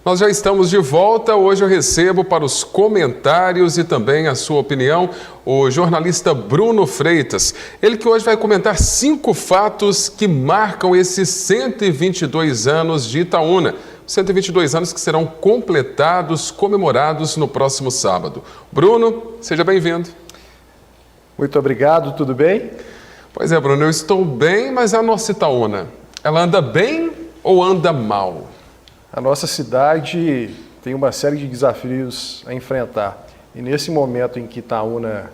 Nós já estamos de volta. Hoje eu recebo para os comentários e também a sua opinião o jornalista Bruno Freitas. Ele que hoje vai comentar 5 fatos que marcam esses 122 anos de Itaúna. 122 anos que serão completados, comemorados no próximo sábado. Bruno, seja bem-vindo. Muito obrigado, tudo bem? Pois é, Bruno, eu estou bem, mas a nossa Itaúna, ela anda bem ou anda mal? A nossa cidade tem uma série de desafios a enfrentar. E nesse momento em que Itaúna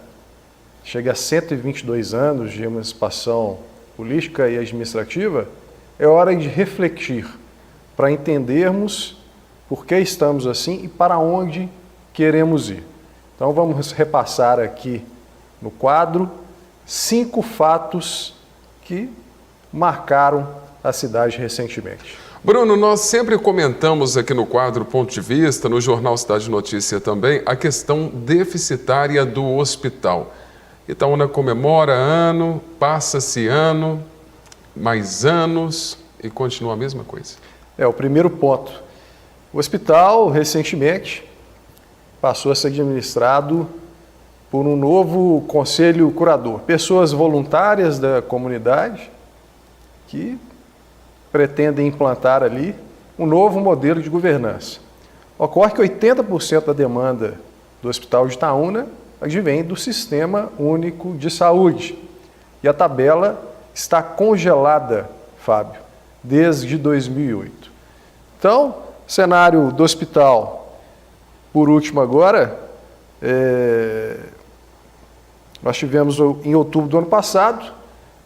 chega a 122 anos de emancipação política e administrativa, é hora de refletir para entendermos por que estamos assim e para onde queremos ir. Então vamos repassar aqui no quadro 5 fatos que marcaram a cidade recentemente. Bruno, nós sempre comentamos aqui no quadro Ponto de Vista, no Jornal Cidade Notícia também, a questão deficitária do hospital. Itaúna comemora ano, passa-se ano, mais anos e continua a mesma coisa. É o primeiro ponto. O hospital, recentemente, passou a ser administrado por um novo conselho curador. Pessoas voluntárias da comunidade que pretendem implantar ali um novo modelo de governança. Ocorre que 80% da demanda do Hospital de Itaúna advém do Sistema Único de Saúde. E a tabela está congelada, Fábio, desde 2008. Então, cenário do hospital, por último agora, nós tivemos em outubro do ano passado,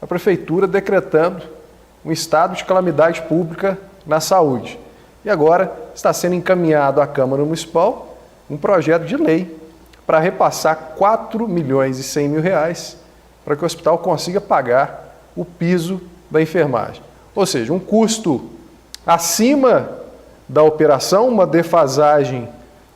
a Prefeitura decretando um estado de calamidade pública na saúde. E agora está sendo encaminhado à Câmara Municipal um projeto de lei para repassar R$4,1 milhões para que o hospital consiga pagar o piso da enfermagem. Ou seja, um custo acima da operação, uma defasagem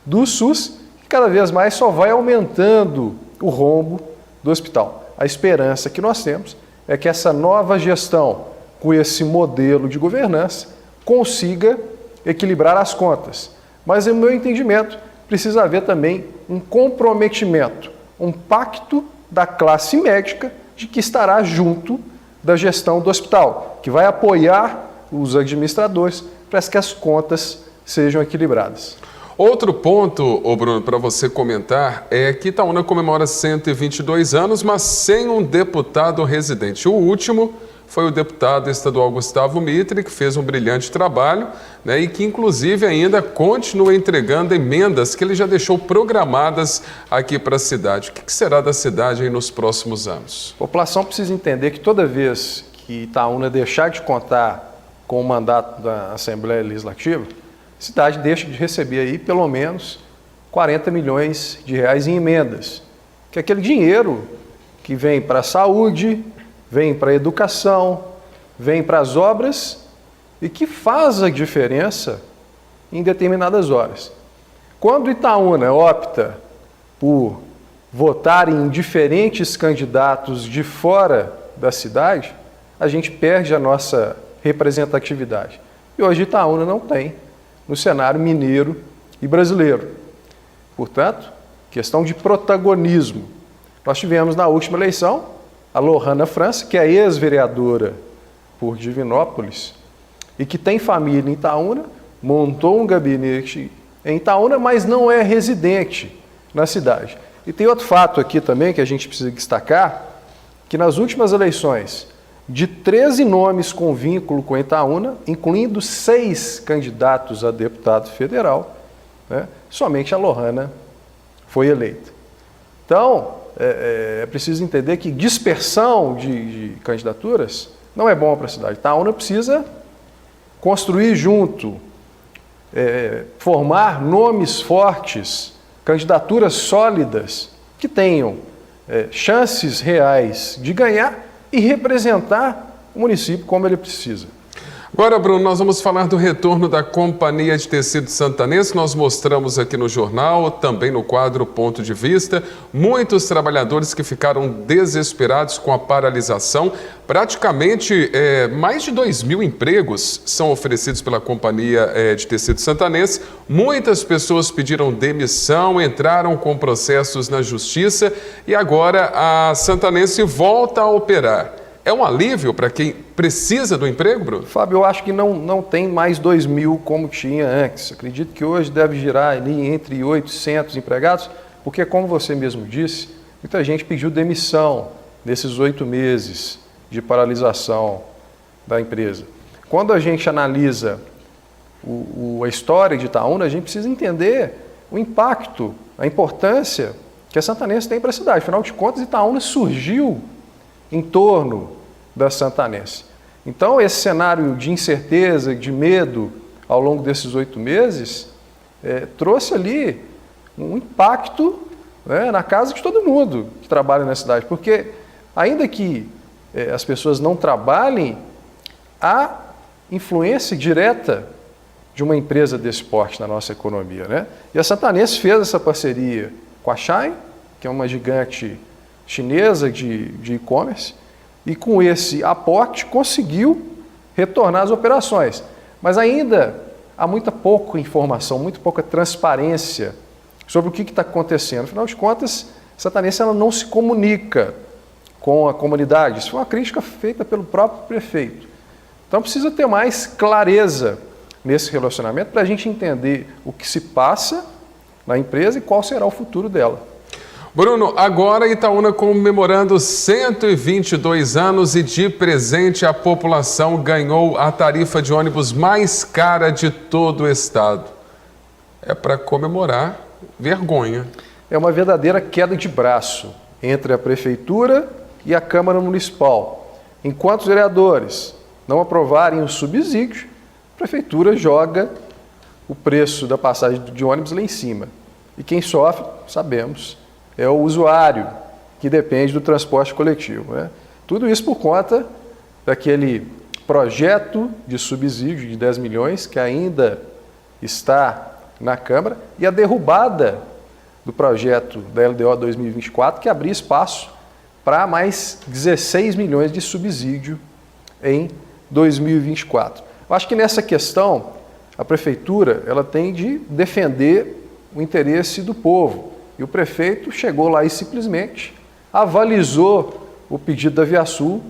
do SUS, que cada vez mais só vai aumentando o rombo do hospital. A esperança que nós temos é que essa nova gestão, com esse modelo de governança, consiga equilibrar as contas. Mas, no meu entendimento, precisa haver também um comprometimento, um pacto da classe médica de que estará junto da gestão do hospital, que vai apoiar os administradores para que as contas sejam equilibradas. Outro ponto, Bruno, para você comentar, é que Itaúna comemora 122 anos, mas sem um deputado residente. O último foi o deputado estadual Gustavo Mitre, que fez um brilhante trabalho, né, e que inclusive ainda continua entregando emendas que ele já deixou programadas aqui para a cidade. O que será da cidade aí nos próximos anos? A população precisa entender que toda vez que Itaúna deixar de contar com o mandato da Assembleia Legislativa, a cidade deixa de receber aí pelo menos R$40 milhões em emendas, que é aquele dinheiro que vem para a saúde, vem para a educação, vem para as obras e que faz a diferença em determinadas horas. Quando Itaúna opta por votar em diferentes candidatos de fora da cidade, a gente perde a nossa representatividade. E hoje Itaúna não tem no cenário mineiro e brasileiro. Portanto, questão de protagonismo. Nós tivemos na última eleição a Lohana França, que é ex-vereadora por Divinópolis e que tem família em Itaúna, montou um gabinete em Itaúna, mas não é residente na cidade. E tem outro fato aqui também que a gente precisa destacar, que nas últimas eleições, de 13 nomes com vínculo com Itaúna, incluindo 6 candidatos a deputado federal, né, somente a Lohana foi eleita. Então, é preciso entender que dispersão de candidaturas não é bom para a cidade. Itaúna precisa construir junto, formar nomes fortes, candidaturas sólidas, que tenham chances reais de ganhar e representar o município como ele precisa. Agora, Bruno, nós vamos falar do retorno da Companhia de Tecidos Santanense. Nós mostramos aqui no jornal, também no quadro Ponto de Vista, muitos trabalhadores que ficaram desesperados com a paralisação. Praticamente mais de 2.000 empregos são oferecidos pela Companhia de Tecidos Santanense. Muitas pessoas pediram demissão, entraram com processos na Justiça e agora a Santanense volta a operar. É um alívio para quem precisa do emprego, Bruno? Fábio, eu acho que não tem mais 2.000 como tinha antes. Acredito que hoje deve girar ali entre 800 empregados, porque, como você mesmo disse, muita gente pediu demissão nesses 8 meses de paralisação da empresa. Quando a gente analisa a história de Itaúna, a gente precisa entender o impacto, a importância que a Santanense tem para a cidade. Afinal de contas, Itaúna surgiu em torno da Santanense. Então, esse cenário de incerteza, de medo, ao longo desses 8 meses, trouxe ali um impacto, né, na casa de todo mundo que trabalha na cidade, porque ainda que as pessoas não trabalhem, há influência direta de uma empresa desse porte na nossa economia, né? E a Santanense fez essa parceria com a Shein, que é uma gigante chinesa de e-commerce, e com esse aporte conseguiu retornar às operações. Mas ainda há muita pouca informação, muito pouca transparência sobre o que está acontecendo. Afinal de contas, a Santanense ela não se comunica com a comunidade. Isso foi uma crítica feita pelo próprio prefeito. Então precisa ter mais clareza nesse relacionamento para a gente entender o que se passa na empresa e qual será o futuro dela. Bruno, agora Itaúna comemorando 122 anos e de presente a população ganhou a tarifa de ônibus mais cara de todo o estado. É para comemorar vergonha. É uma verdadeira queda de braço entre a Prefeitura e a Câmara Municipal. Enquanto os vereadores não aprovarem o subsídio, a Prefeitura joga o preço da passagem de ônibus lá em cima. E quem sofre, sabemos, é o usuário, que depende do transporte coletivo, né? Tudo isso por conta daquele projeto de subsídio de 10 milhões que ainda está na Câmara e a derrubada do projeto da LDO 2024 que abria espaço para mais 16 milhões de subsídio em 2024. Eu acho que nessa questão a Prefeitura ela tem de defender o interesse do povo. E o prefeito chegou lá e simplesmente avalizou o pedido da Viasul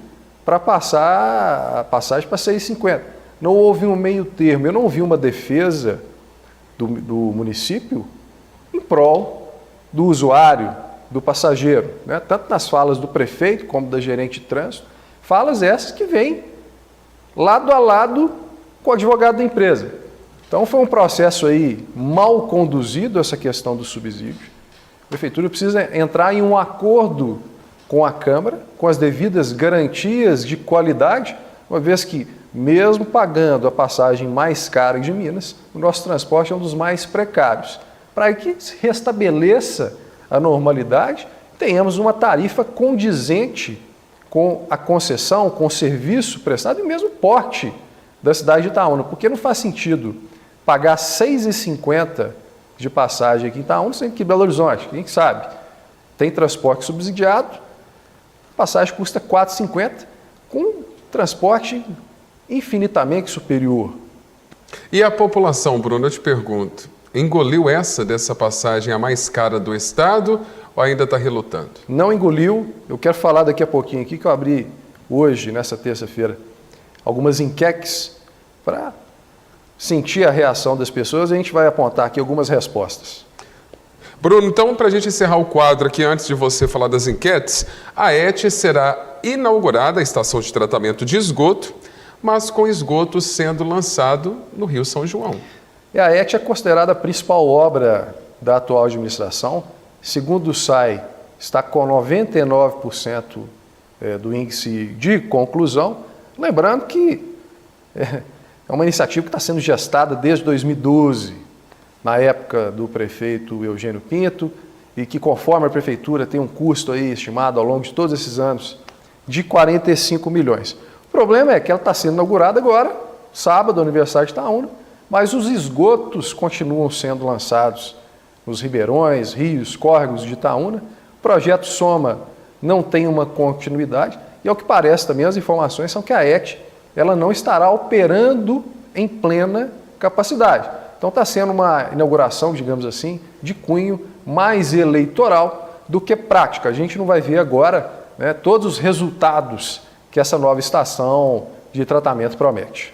para passar a passagem para 6,50. Não houve um meio termo, eu não vi uma defesa do município em prol do usuário, do passageiro, né? Tanto nas falas do prefeito como da gerente de trânsito, falas essas que vêm lado a lado com o advogado da empresa. Então foi um processo aí mal conduzido essa questão do subsídio. A Prefeitura precisa entrar em um acordo com a Câmara, com as devidas garantias de qualidade, uma vez que, mesmo pagando a passagem mais cara de Minas, o nosso transporte é um dos mais precários. Para que se restabeleça a normalidade, tenhamos uma tarifa condizente com a concessão, com o serviço prestado e mesmo o porte da cidade de Itaúna, porque não faz sentido pagar R$ 6,50 de passagem aqui em Itaúna, sendo que Belo Horizonte, quem sabe, tem transporte subsidiado, a passagem custa R$ 4,50, com transporte infinitamente superior. E a população, Bruno, eu te pergunto, engoliu dessa passagem a mais cara do estado ou ainda está relutando? Não engoliu. Eu quero falar daqui a pouquinho aqui, que eu abri hoje, nessa terça-feira, algumas enquetes para sentir a reação das pessoas, a gente vai apontar aqui algumas respostas. Bruno, então, para a gente encerrar o quadro aqui, antes de você falar das enquetes, a ET será inaugurada, a estação de tratamento de esgoto, mas com esgoto sendo lançado no Rio São João. E a ET é considerada a principal obra da atual administração. Segundo o SAI, está com 99% do índice de conclusão. Lembrando que é uma iniciativa que está sendo gestada desde 2012, na época do prefeito Eugênio Pinto, e que, conforme a prefeitura tem um custo aí estimado ao longo de todos esses anos de 45 milhões. O problema é que ela está sendo inaugurada agora sábado, aniversário de Itaúna, mas os esgotos continuam sendo lançados nos ribeirões, rios, córregos de Itaúna. O projeto Soma não tem uma continuidade e, ao que parece também, as informações são que a ET ela não estará operando em plena capacidade. Então está sendo uma inauguração, digamos assim, de cunho mais eleitoral do que prática. A gente não vai ver agora, né, todos os resultados que essa nova estação de tratamento promete.